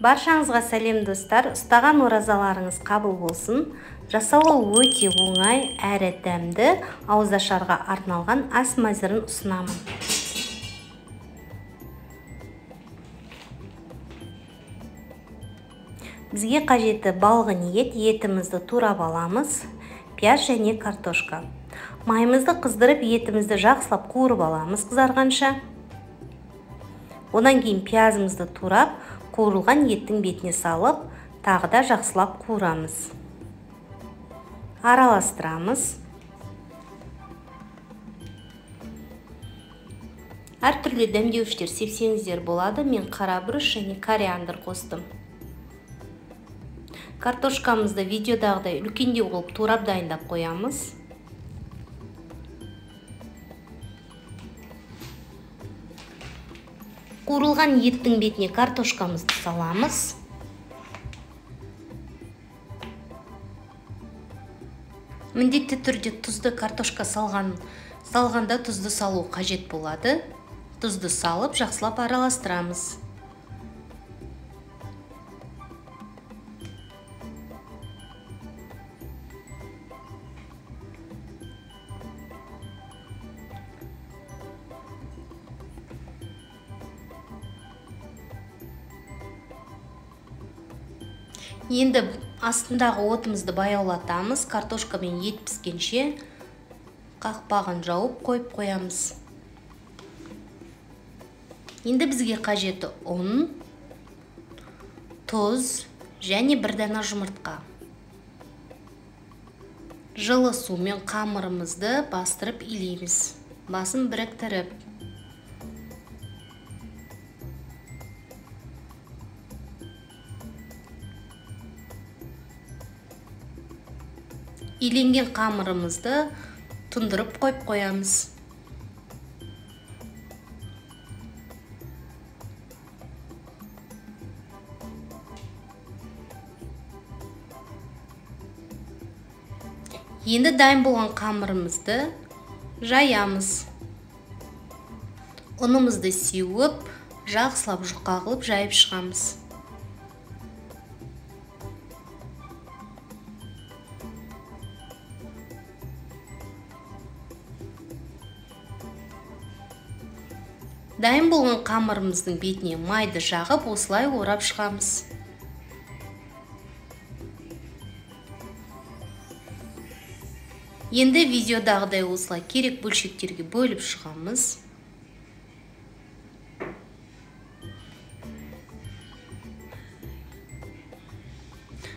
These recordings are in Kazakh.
Баршаңызға сәлем достар, ұстаған оразаларыңыз қабыл болсын. Жасауы өте оңай әрі дәмді ауызашарға арналған ас мәзірін ұсынамын. Бізге қажетті балғын етімізді турап аламыз, пияз және картошка. Майымызды қыздырып, етімізді жақсылап қуырып аламыз қызарғанша. Одан кейін пиязымызды турап, қуырылған еттің бетіне салып, тағы да жақсылап қуырамыз. Араластырамыз. Әртүрлі дәмдеуіштер сепсеңіздер болады. Мен қарабұрыш және кориандр қостым. Картошкамызды видеодағыдай үлкендеу қылып турап дайындап қоямыз. Қуырылған еттің бетіне картошкамызды саламыз. Міндетті түрде тұзды картошка салғанда тұзды салу қажет болады. Тұзды салып, жақсылап араластырамыз. Енді астындағы отымызды баяулатамыз. Картошка мен ет піскенше қақпағын жауып қойып қоямыз. Енді бізге қажеті ұн, тұз және бір дана жұмыртқа. Жылы сумен қамырымызды бастырып илейміз. Басын біріктіріп. Иленген қамырымызды тұндырып қойып қоямыз. Енді дайын болған қамырымызды жаямыз. Ұнымызды сеуіп, жақсылап жұқа қылып жайып шығамыз. Дайын болған қамырымыздың бетіне майды жағып, осылай орап шығамыз. Енді видеодағыдай осылай керек бөлшектерге бөліп шығамыз.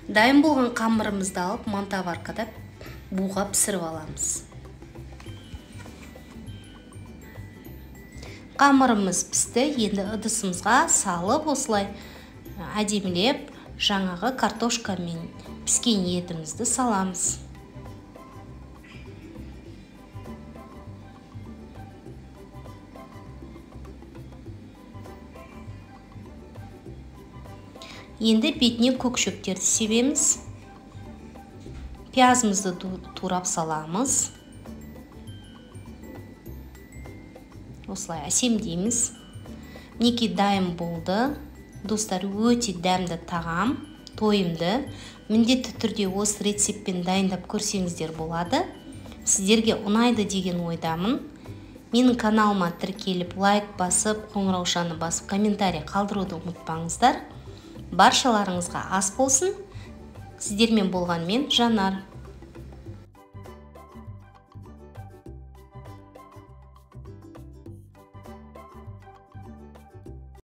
Дайын болған қамырымызды алып, мантаваркада буға пісіріп аламыз. Қамырымыз пісті, енді ыдысымызға салып, осылай әдемілеп, жаңағы картошка мен піскен етімізді саламыз. Енді бетіне көк шөптерді себеміз. Пиязымызды турап саламыз. Осылай әсемдейміз. Мінекей дайын болды. Достар, өте дәмді тағам, тойымды. Міндетті түрде осы рецептпен дайындап көрсеңіздер болады. Сіздерге ұнайды деген ойдамын. Менің каналыма тіркеліп, лайк басып, қоңыраушаны басып, комментарий қалдыруды ұмытпаңыздар. Баршаларыңызға ас болсын. Сіздермен болған мен Жанар.